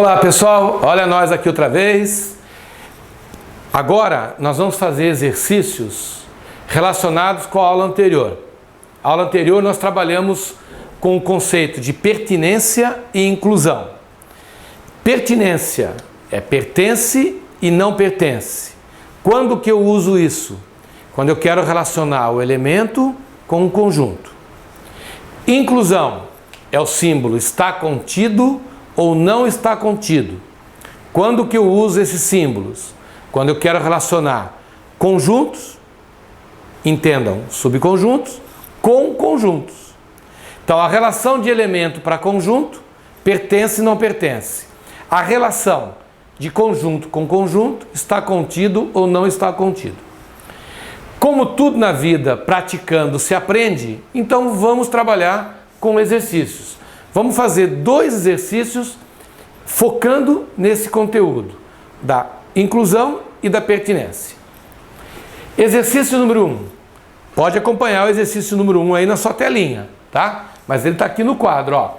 Olá pessoal, olha nós aqui outra vez. Agora nós vamos fazer exercícios relacionados com a aula anterior. A aula anterior nós trabalhamos com o conceito de pertinência e inclusão. Pertinência é pertence e não pertence. Quando que eu uso isso? Quando eu quero relacionar o elemento com o conjunto. Inclusão é o símbolo está contido ou não está contido. Quando que eu uso esses símbolos? Quando eu quero relacionar conjuntos, entendam, subconjuntos, com conjuntos. Então, a relação de elemento para conjunto, pertence e não pertence. A relação de conjunto com conjunto, está contido ou não está contido. Como tudo na vida, praticando se aprende, então vamos trabalhar com exercícios. Vamos fazer 2 exercícios focando nesse conteúdo da inclusão e da pertinência. Exercício número 1. Pode acompanhar o exercício número 1 aí na sua telinha, tá? Mas ele está aqui no quadro, ó.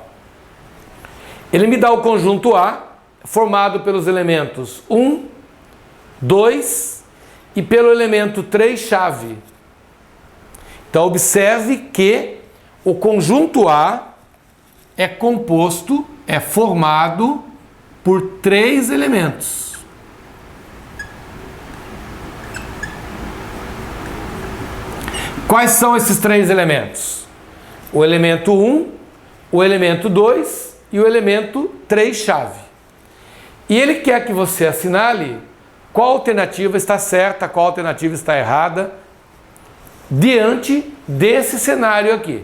Ele me dá o conjunto A, formado pelos elementos 1, 2 e pelo elemento 3 chave. Então observe que o conjunto A é composto, é formado por 3 elementos. Quais são esses 3 elementos? O elemento 1, o elemento 2 e o elemento 3 chave. E ele quer que você assinale qual alternativa está certa, qual alternativa está errada diante desse cenário aqui.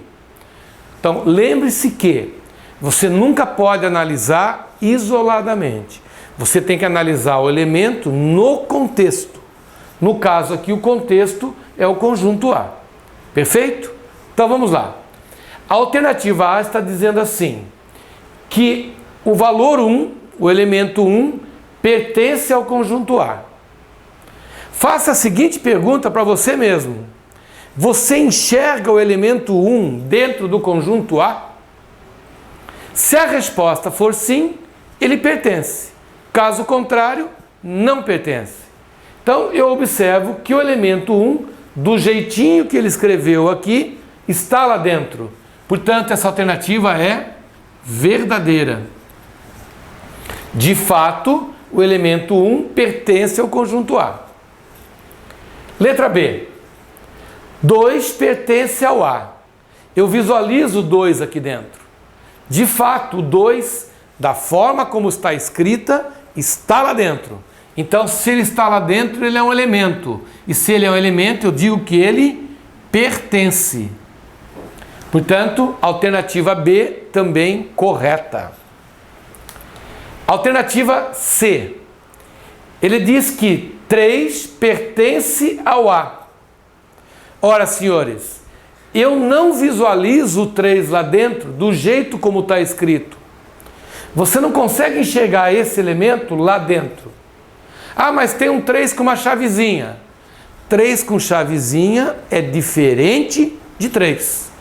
Então, lembre-se que você nunca pode analisar isoladamente. Você tem que analisar o elemento no contexto. No caso aqui, o contexto é o conjunto A. Perfeito? Então, vamos lá. A alternativa A está dizendo assim, que o valor 1, o elemento 1, pertence ao conjunto A. Faça a seguinte pergunta para você mesmo. Você enxerga o elemento 1 dentro do conjunto A? Se a resposta for sim, ele pertence. Caso contrário, não pertence. Então, eu observo que o elemento 1, do jeitinho que ele escreveu aqui, está lá dentro. Portanto, essa alternativa é verdadeira. De fato, o elemento 1 pertence ao conjunto A. Letra B. 2 pertence ao A. Eu visualizo o 2 aqui dentro. De fato, o 2, da forma como está escrita, está lá dentro. Então, se ele está lá dentro, ele é um elemento. E se ele é um elemento, eu digo que ele pertence. Portanto, alternativa B também correta. Alternativa C. Ele diz que 3 pertence ao A. Ora, senhores, eu não visualizo o 3 lá dentro do jeito como está escrito. Você não consegue enxergar esse elemento lá dentro. Ah, mas tem um 3 com uma chavezinha. 3 com chavezinha é diferente de 3.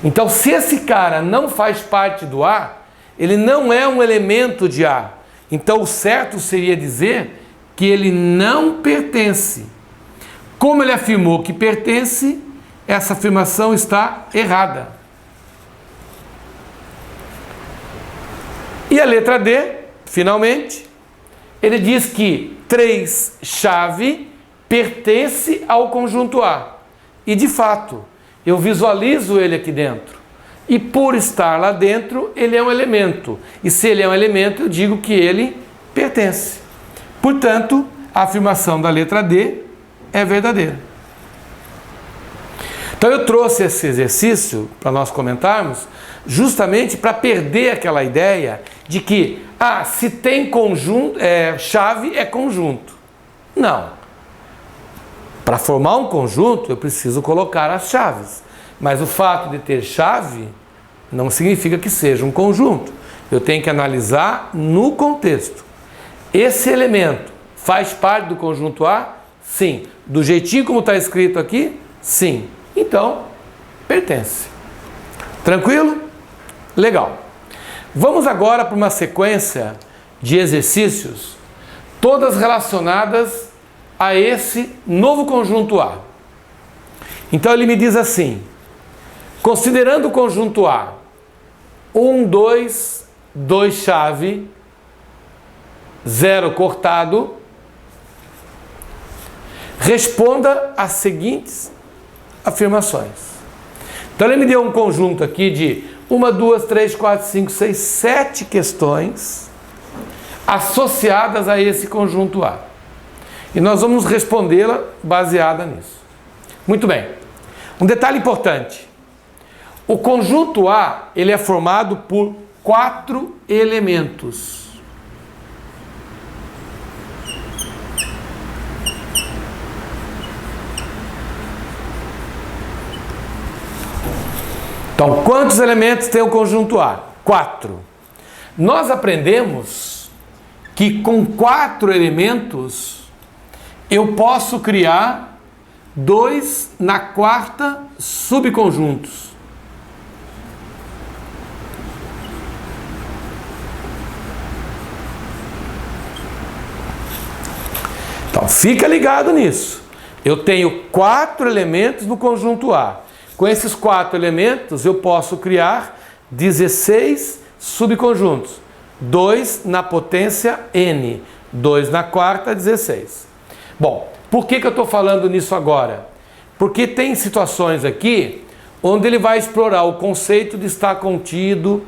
Então, se esse cara não faz parte do A, ele não é um elemento de A. Então, o certo seria dizer que ele não pertence. Como ele afirmou que pertence, essa afirmação está errada. E a letra D, finalmente, ele diz que 3 chave pertence ao conjunto A. E de fato, eu visualizo ele aqui dentro. E por estar lá dentro, ele é um elemento. E se ele é um elemento, eu digo que ele pertence. Portanto, a afirmação da letra D é verdadeira. Então eu trouxe esse exercício para nós comentarmos, justamente para perder aquela ideia de que, se tem conjunto, chave é conjunto. Não. Para formar um conjunto, eu preciso colocar as chaves. Mas o fato de ter chave não significa que seja um conjunto. Eu tenho que analisar no contexto. Esse elemento faz parte do conjunto A? Sim. Do jeitinho como está escrito aqui? Sim. Então, pertence. Tranquilo? Legal. Vamos agora para uma sequência de exercícios, todas relacionadas a esse novo conjunto A. Então ele me diz assim, considerando o conjunto A, 1, 2, 2 chave, 0 cortado, responda as seguintes afirmações. Então ele me deu um conjunto aqui de 1, 2, 3, 4, 5, 6, 7 questões associadas a esse conjunto A. E nós vamos respondê-la baseada nisso. Muito bem. Um detalhe importante. O conjunto A, ele é formado por 4 elementos. Então, quantos elementos tem o conjunto A? 4. Nós aprendemos que com 4 elementos eu posso criar 2 na quarta subconjuntos. Então, fica ligado nisso. Eu tenho 4 elementos no conjunto A. Com esses 4 elementos, eu posso criar 16 subconjuntos. 2 na potência n. 2 na quarta, 16. Bom, por que eu estou falando nisso agora? Porque tem situações aqui onde ele vai explorar o conceito de estar contido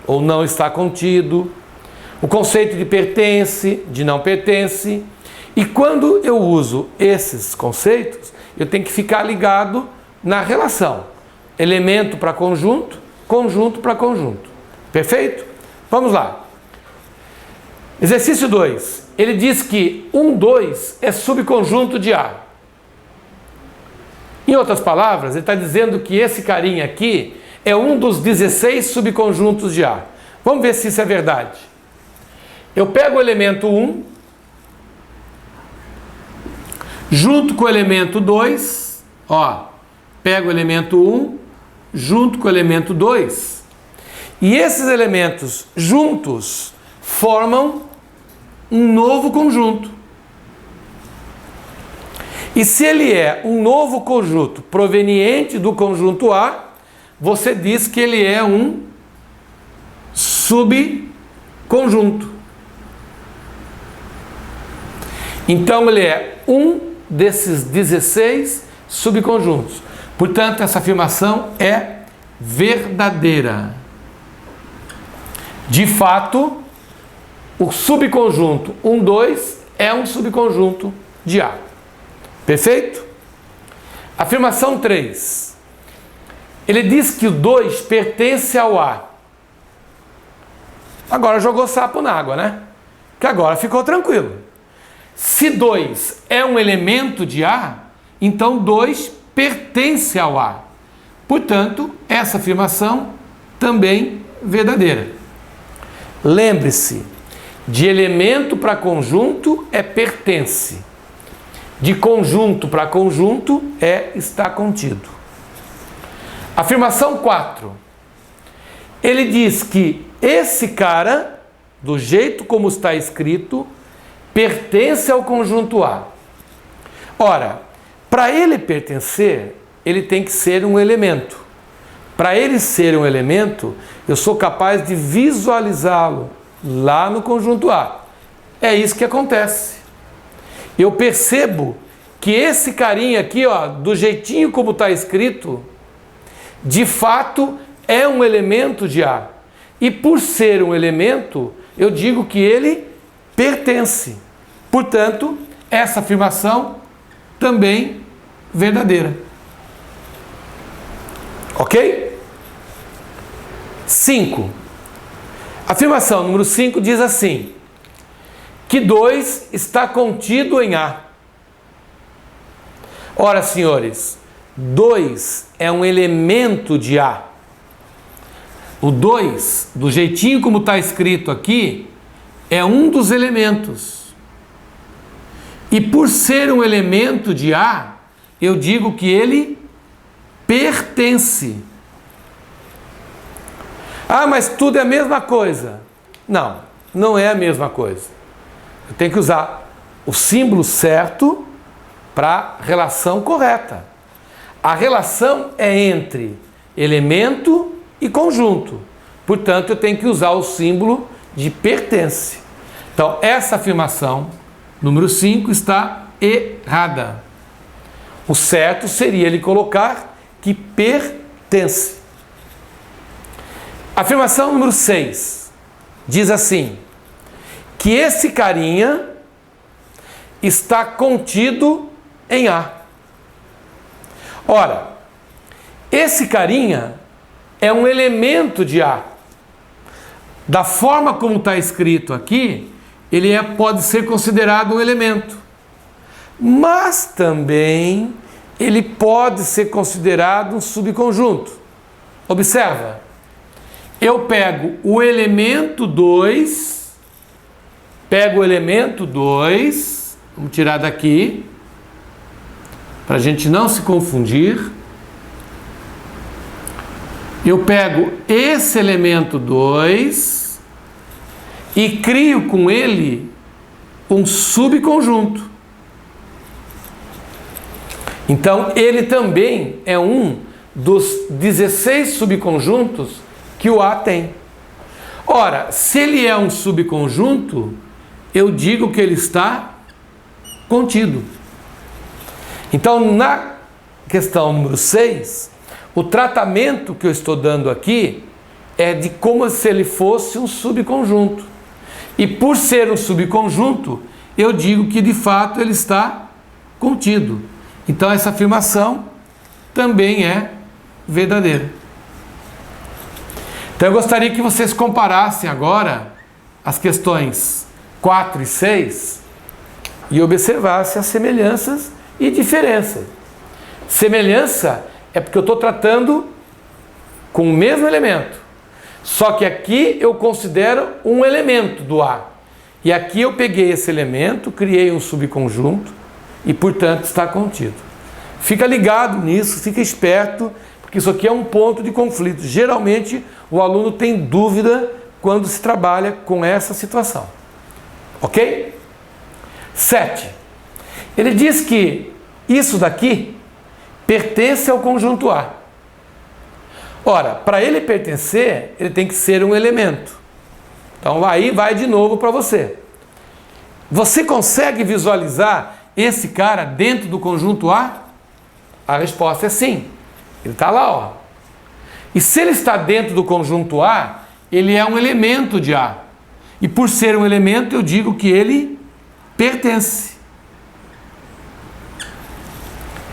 ou não estar contido, o conceito de pertence, de não pertence. E quando eu uso esses conceitos, eu tenho que ficar ligado na relação. Elemento para conjunto, conjunto para conjunto. Perfeito? Vamos lá. Exercício 2. Ele diz que 1, 2 é subconjunto de A. Em outras palavras, ele está dizendo que esse carinha aqui é um dos 16 subconjuntos de A. Vamos ver se isso é verdade. Eu pego o elemento 1, junto com o elemento 2, ó, pego o elemento 1, junto com o elemento 2, e esses elementos juntos formam um novo conjunto. E se ele é um novo conjunto proveniente do conjunto A, você diz que ele é um subconjunto. Então ele é um desses 16 subconjuntos. Portanto, essa afirmação é verdadeira. De fato, o subconjunto 1, 2 é um subconjunto de A. Perfeito? Afirmação 3. Ele diz que o 2 pertence ao A. Agora jogou sapo na água, né? Que agora ficou tranquilo. Se 2 é um elemento de A, então 2 pertence ao A. Portanto, essa afirmação também verdadeira. Lembre-se, de elemento para conjunto é pertence. De conjunto para conjunto é está contido. Afirmação 4. Ele diz que esse cara, do jeito como está escrito, pertence ao conjunto A. Ora, para ele pertencer, ele tem que ser um elemento. Para ele ser um elemento, eu sou capaz de visualizá-lo lá no conjunto A. É isso que acontece. Eu percebo que esse carinha aqui, ó, do jeitinho como está escrito, de fato é um elemento de A. E por ser um elemento, eu digo que ele pertence. Portanto, essa afirmação também verdadeira. Ok? 5. Afirmação número 5 diz assim, que 2 está contido em A. Ora, senhores, 2 é um elemento de A. O 2, do jeitinho como está escrito aqui, é um dos elementos. E por ser um elemento de A, eu digo que ele pertence. Ah, mas tudo é a mesma coisa. Não, não é a mesma coisa. Eu tenho que usar o símbolo certo para a relação correta. A relação é entre elemento e conjunto. Portanto, eu tenho que usar o símbolo de pertence. Então, essa afirmação, número 5, está errada. O certo seria ele colocar que pertence. Afirmação número 6 diz assim: que esse carinha está contido em A. Ora, esse carinha é um elemento de A. Da forma como está escrito aqui, ele pode ser considerado um elemento. Mas também ele pode ser considerado um subconjunto. Observa, eu pego o elemento 2, vamos tirar daqui, para a gente não se confundir. Eu pego esse elemento 2 e crio com ele um subconjunto. Então, ele também é um dos 16 subconjuntos que o A tem. Ora, se ele é um subconjunto, eu digo que ele está contido. Então, na questão número 6, o tratamento que eu estou dando aqui é de como se ele fosse um subconjunto. E por ser um subconjunto, eu digo que de fato ele está contido. Então essa afirmação também é verdadeira. Então eu gostaria que vocês comparassem agora as questões 4 e 6 e observassem as semelhanças e diferenças. Semelhança é porque eu estou tratando com o mesmo elemento. Só que aqui eu considero um elemento do A. E aqui eu peguei esse elemento, criei um subconjunto e, portanto, está contido. Fica ligado nisso, fica esperto, porque isso aqui é um ponto de conflito. Geralmente, o aluno tem dúvida quando se trabalha com essa situação. Ok? 7. Ele diz que isso daqui pertence ao conjunto A. Ora, para ele pertencer, ele tem que ser um elemento. Então aí vai de novo para você. Você consegue visualizar esse cara dentro do conjunto A? A resposta é sim. Ele está lá, ó. E se ele está dentro do conjunto A, ele é um elemento de A. E por ser um elemento, eu digo que ele pertence.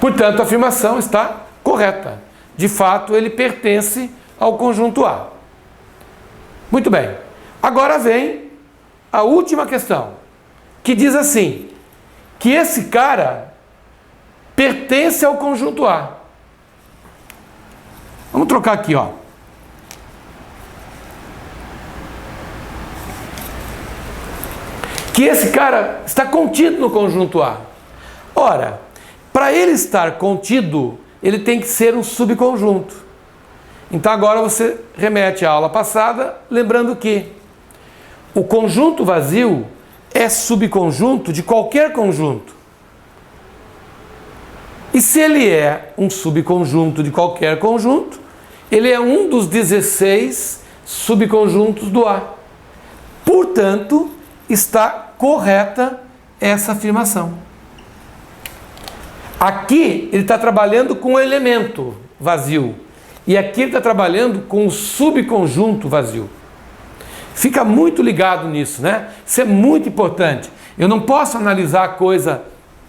Portanto, a afirmação está correta. De fato, ele pertence ao conjunto A. Muito bem. Agora vem a última questão, que diz assim, que esse cara pertence ao conjunto A. Vamos trocar aqui, ó. Que esse cara está contido no conjunto A. Ora, para ele estar contido, ele tem que ser um subconjunto. Então agora você remete à aula passada, lembrando que o conjunto vazio é subconjunto de qualquer conjunto. E se ele é um subconjunto de qualquer conjunto, ele é um dos 16 subconjuntos do A. Portanto, está correta essa afirmação. Aqui ele está trabalhando com o elemento vazio. E aqui ele está trabalhando com o subconjunto vazio. Fica muito ligado nisso, né? Isso é muito importante. Eu não posso analisar a coisa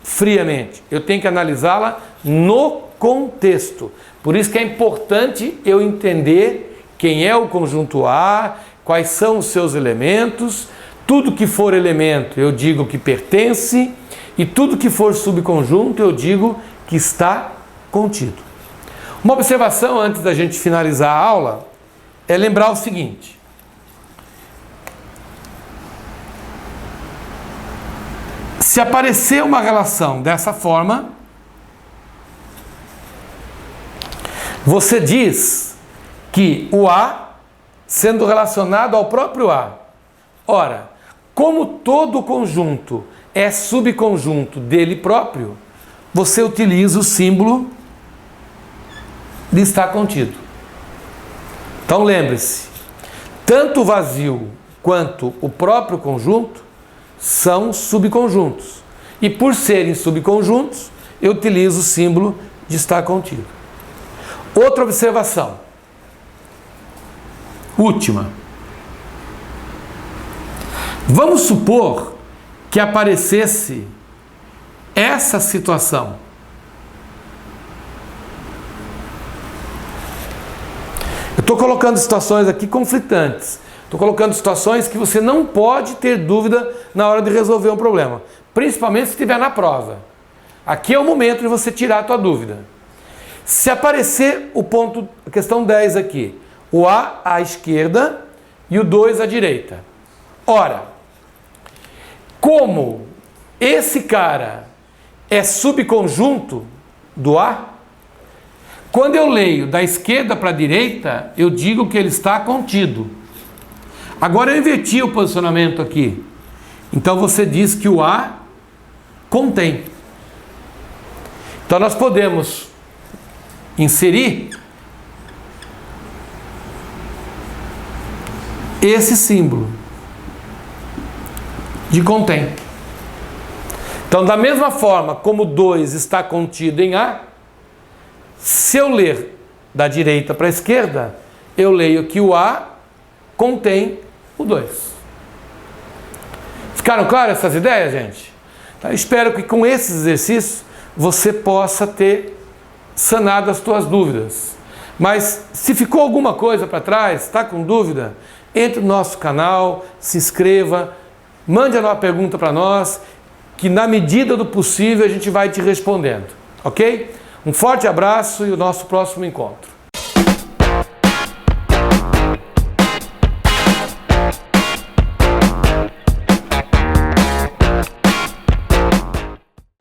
friamente. Eu tenho que analisá-la no contexto. Por isso que é importante eu entender quem é o conjunto A, quais são os seus elementos. Tudo que for elemento eu digo que pertence. E tudo que for subconjunto eu digo que está contido. Uma observação antes da gente finalizar a aula é lembrar o seguinte. Se aparecer uma relação dessa forma, você diz que o A, sendo relacionado ao próprio A, Ora, como todo conjunto é subconjunto dele próprio, você utiliza o símbolo de estar contido. Então lembre-se, tanto o vazio quanto o próprio conjunto são subconjuntos. E por serem subconjuntos, eu utilizo o símbolo de estar contido. Outra observação. Última. Vamos supor que aparecesse essa situação. Eu estou colocando situações aqui conflitantes. Estou colocando situações que você não pode ter dúvida na hora de resolver um problema. Principalmente se estiver na prova. Aqui é o momento de você tirar a tua dúvida. Se aparecer o ponto, a questão 10 aqui, o A à esquerda e o 2 à direita. Ora, como esse cara é subconjunto do A, quando eu leio da esquerda para a direita, eu digo que ele está contido. Agora eu inverti o posicionamento aqui. Então você diz que o A contém. Então nós podemos inserir esse símbolo de contém. Então, da mesma forma como 2 está contido em A, se eu ler da direita para a esquerda, eu leio que o A contém o 2. Ficaram claras essas ideias, gente? Então, eu espero que com esses exercícios você possa ter sanado as tuas dúvidas. Mas se ficou alguma coisa para trás, está com dúvida, entre no nosso canal, se inscreva, mande uma pergunta para nós, que na medida do possível a gente vai te respondendo, ok? Um forte abraço e o nosso próximo encontro.